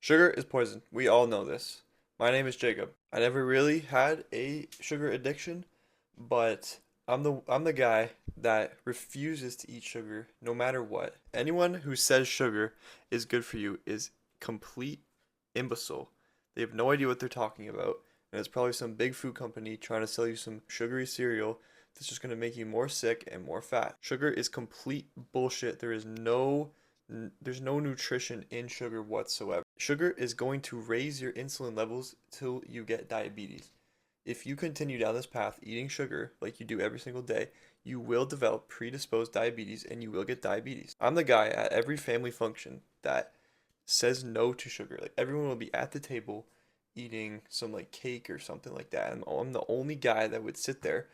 Sugar is poison. We all know this. My name is Jacob. I never really had a sugar addiction, but I'm the guy that refuses to eat sugar no matter what. Anyone who says sugar is good for you is complete imbecile. They have no idea what they're talking about, and it's probably some big food company trying to sell you some sugary cereal that's just going to make you more sick and more fat. Sugar is complete bullshit. There's no nutrition in sugar whatsoever. Sugar is going to raise your insulin levels till you get diabetes. If you continue down this path eating sugar like you do every single day, you will develop predisposed diabetes and you will get diabetes. I'm the guy at every family function that says no to sugar. Like everyone will be at the table eating some like cake or something like that. I'm the only guy that would sit there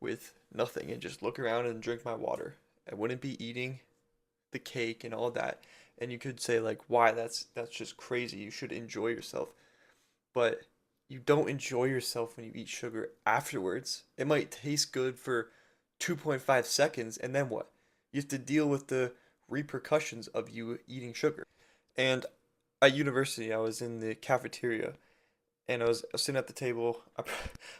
with nothing and just look around and drink my water. I wouldn't be eating the cake and all that. And you could say like, why? That's just crazy. You should enjoy yourself. But you don't enjoy yourself when you eat sugar afterwards. It might taste good for 2.5 seconds, and then what? You have to deal with the repercussions of you eating sugar. And at university, I was in the cafeteria, and I was sitting at the table. I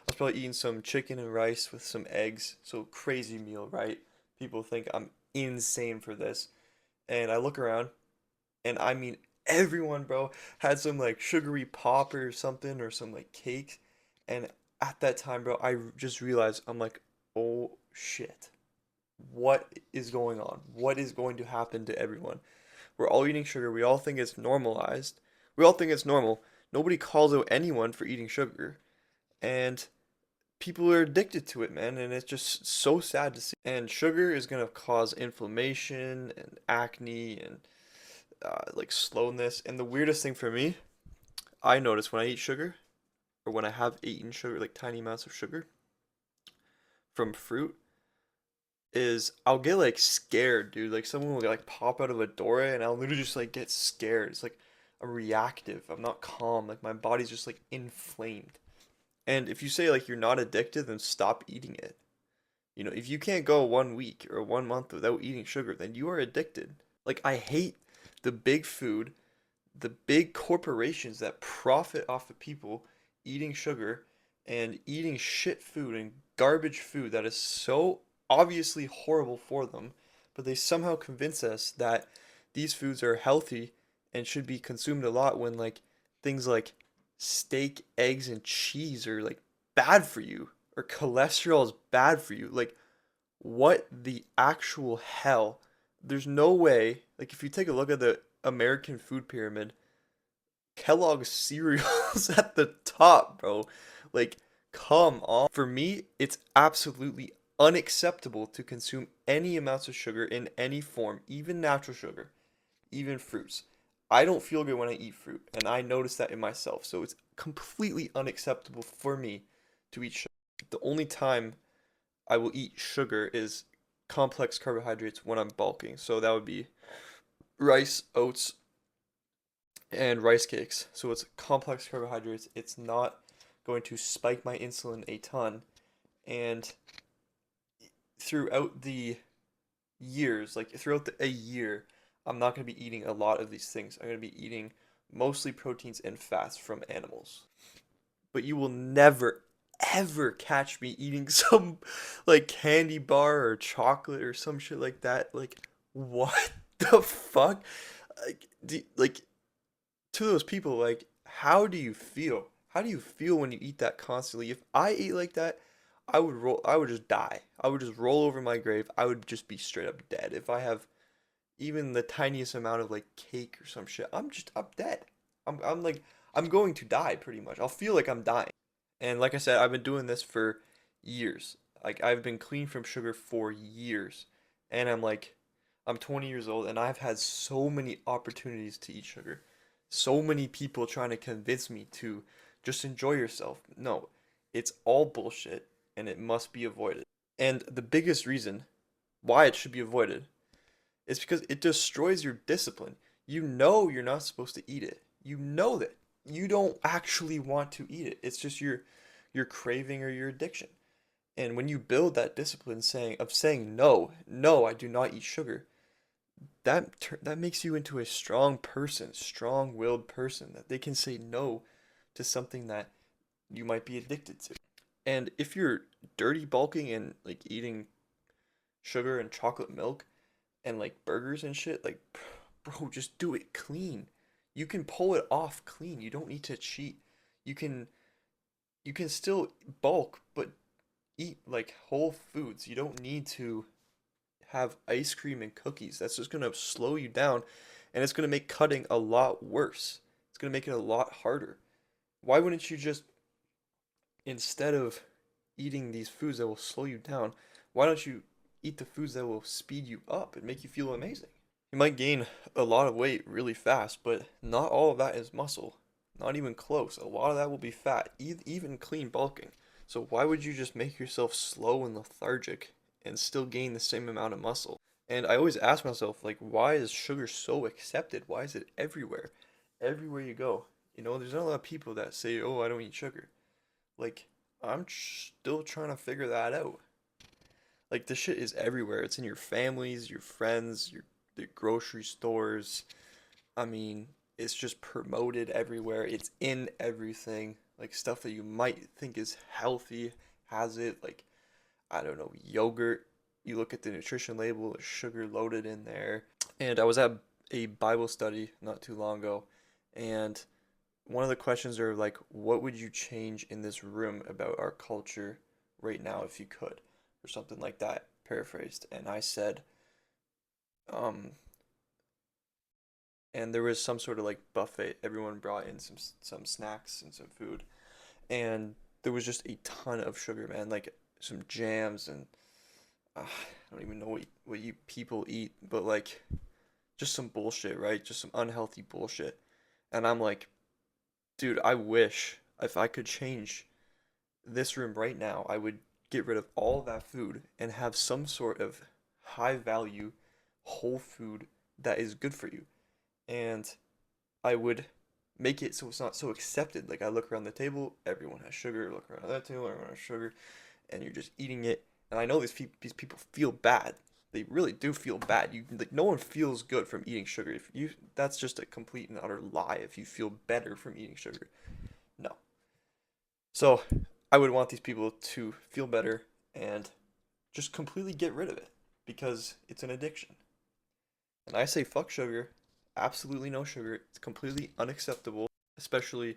was probably eating some chicken and rice with some eggs. So crazy meal, right? People think I'm insane for this. And I look around, and I mean everyone, bro, had some like sugary pop or something or some like cake. And at that time, bro, I just realized I'm like, oh shit. What is going on? What is going to happen to everyone? We're all eating sugar. We all think it's normalized. We all think it's normal. Nobody calls out anyone for eating sugar. And people are addicted to it, man, and it's just so sad to see. And sugar is gonna cause inflammation and acne and like slowness. And the weirdest thing for me, I notice when I eat sugar or when I have eaten sugar, like tiny amounts of sugar from fruit, is I'll get like scared, dude. Like someone will like pop out of a door and I'll literally just like get scared. It's like I'm reactive. I'm not calm. Like my body's just like inflamed. And if you say like you're not addicted, then stop eating it. You know, if you can't go 1 week or 1 month without eating sugar, then you are addicted. Like I hate the big food, the big corporations that profit off of people eating sugar and eating shit food and garbage food that is so obviously horrible for them, but they somehow convince us that these foods are healthy and should be consumed a lot when like things like steak, eggs, and cheese are like bad for you or cholesterol is bad for you. Like what the actual hell? There's no way, like if you take a look at the American food pyramid, Kellogg's cereal's at the top, bro. Like, come on. For me, it's absolutely unacceptable to consume any amounts of sugar in any form, even natural sugar, even fruits. I don't feel good when I eat fruit, and I notice that in myself. So it's completely unacceptable for me to eat sugar. The only time I will eat sugar is complex carbohydrates when I'm bulking. So that would be rice, oats, and rice cakes. So it's complex carbohydrates. It's not going to spike my insulin a ton. And throughout the years, like a year, I'm not going to be eating a lot of these things. I'm going to be eating mostly proteins and fats from animals. But you will never, ever catch me eating some like candy bar or chocolate or some shit like that. Like, what the fuck? Like to those people, like, how do you feel? How do you feel when you eat that constantly? If I ate like that, I would just die. I would just roll over my grave. I would just be straight up dead. If I have even the tiniest amount of like cake or some shit, I'm dead. I'm like I'm going to die pretty much. I'll feel like I'm dying. And like I said, I've been doing this for years. Like I've been clean from sugar for years. And I'm 20 years old and I've had so many opportunities to eat sugar. So many people trying to convince me to just enjoy yourself. No, it's all bullshit and it must be avoided. And the biggest reason why it should be avoided is because it destroys your discipline. You know you're not supposed to eat it. You know that. You don't actually want to eat it. It's just your craving or your addiction. And when you build that discipline saying no, no, I do not eat sugar, that makes you into a strong person, strong-willed person that they can say no to something that you might be addicted to. And if you're dirty bulking and like eating sugar and chocolate milk and like burgers and shit, like bro, just do it clean. You can pull it off clean. You don't need to cheat. You can you can still bulk, but eat like whole foods. You don't need to have ice cream and cookies. That's just gonna slow you down and it's gonna make cutting a lot worse. It's gonna make it a lot harder. Why wouldn't you just, instead of eating these foods that will slow you down, why don't you eat the foods that will speed you up and make you feel amazing? You might gain a lot of weight really fast, but not all of that is muscle. Not even close. A lot of that will be fat, even clean bulking. So why would you just make yourself slow and lethargic and still gain the same amount of muscle? And I always ask myself, like, why is sugar so accepted? Why is it everywhere? Everywhere you go. You know, there's not a lot of people that say, oh, I don't eat sugar. Like, still trying to figure that out. Like, this shit is everywhere. It's in your families, your friends, the grocery stores. I mean, it's just promoted everywhere. It's in everything. Like, stuff that you might think is healthy has it. Like, I don't know, yogurt. You look at the nutrition label, there's sugar loaded in there. And I was at a Bible study not too long ago, and one of the questions are like, what would you change in this room about our culture right now if you could? Or something like that, paraphrased. And I said, um, and there was some sort of like buffet. Everyone brought in some snacks and some food, and there was just a ton of sugar, man. Like some jams and I don't even know what you people eat, but like just some bullshit, right? Just some unhealthy bullshit. And I'm like, dude, I wish if I could change this room right now, I would get rid of all of that food and have some sort of high value whole food that is good for you. And I would make it so it's not so accepted. Like I look around the table, everyone has sugar. Look around that table, everyone has sugar, and you're just eating it. And I know these people feel bad. They really do feel bad. You like no one feels good from eating sugar. If you That's just a complete and utter lie. If you feel better from eating sugar, no. So I would want these people to feel better and just completely get rid of it because it's an addiction. And I say fuck sugar, absolutely no sugar. It's completely unacceptable, especially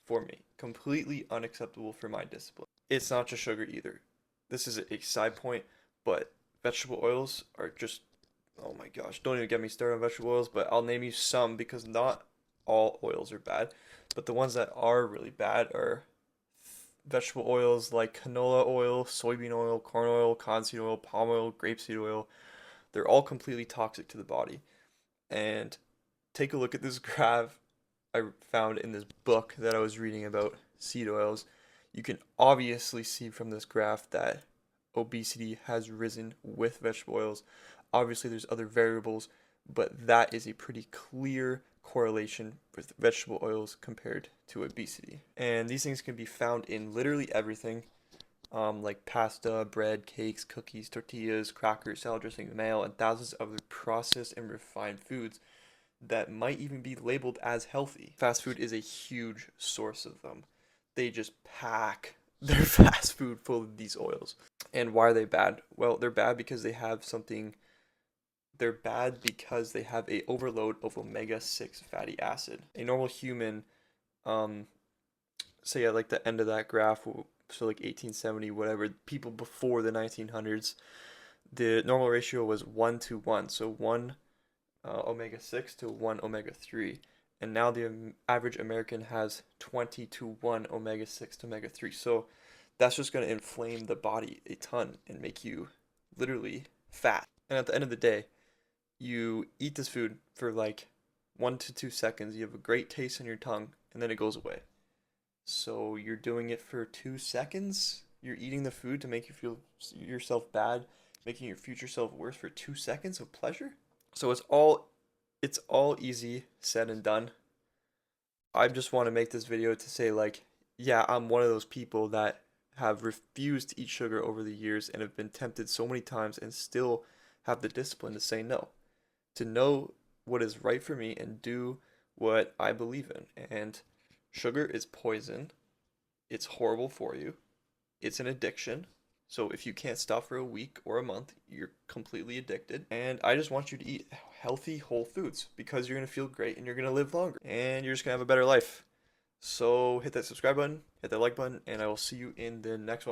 for me. Completely unacceptable for my discipline. It's not just sugar either. This is a side point, but vegetable oils are just, oh my gosh, don't even get me started on vegetable oils, but I'll name you some because not all oils are bad, but the ones that are really bad are vegetable oils like canola oil, soybean oil, corn oil, cottonseed oil, palm oil, grapeseed oil. They're all completely toxic to the body. And take a look at this graph I found in this book that I was reading about seed oils. You can obviously see from this graph that obesity has risen with vegetable oils. Obviously, there's other variables, but that is a pretty clear correlation with vegetable oils compared to obesity. And these things can be found in literally everything, like pasta, bread, cakes, cookies, tortillas, crackers, salad dressing, mayo, and thousands of other processed and refined foods that might even be labeled as healthy. Fast food is a huge source of them. They just pack their fast food full of these oils. And why are they bad? Well, they're bad because they have a overload of omega-6 fatty acid. A normal human, um, say at like the end of that graph, so like 1870, whatever, people before the 1900s, the normal ratio was 1 to 1. So one omega-6 to 1 omega-3. And now the average American has 20 to 1 omega-6 to omega-3. So that's just going to inflame the body a ton and make you literally fat. And at the end of the day, you eat this food for like 1 to 2 seconds. You have a great taste in your tongue, and then it goes away. So you're doing it for 2 seconds. You're eating the food to make you feel yourself bad, making your future self worse for 2 seconds of pleasure. So it's all easy said and done. I just want to make this video to say like, yeah, I'm one of those people that have refused to eat sugar over the years and have been tempted so many times and still have the discipline to say no. to know what is right for me and do what I believe in. And sugar is poison. It's horrible for you. It's an addiction. So if you can't stop for a week or a month, you're completely addicted. And I just want you to eat healthy whole foods because you're going to feel great and you're going to live longer and you're just going to have a better life. So hit that subscribe button, hit that like button, and I will see you in the next one.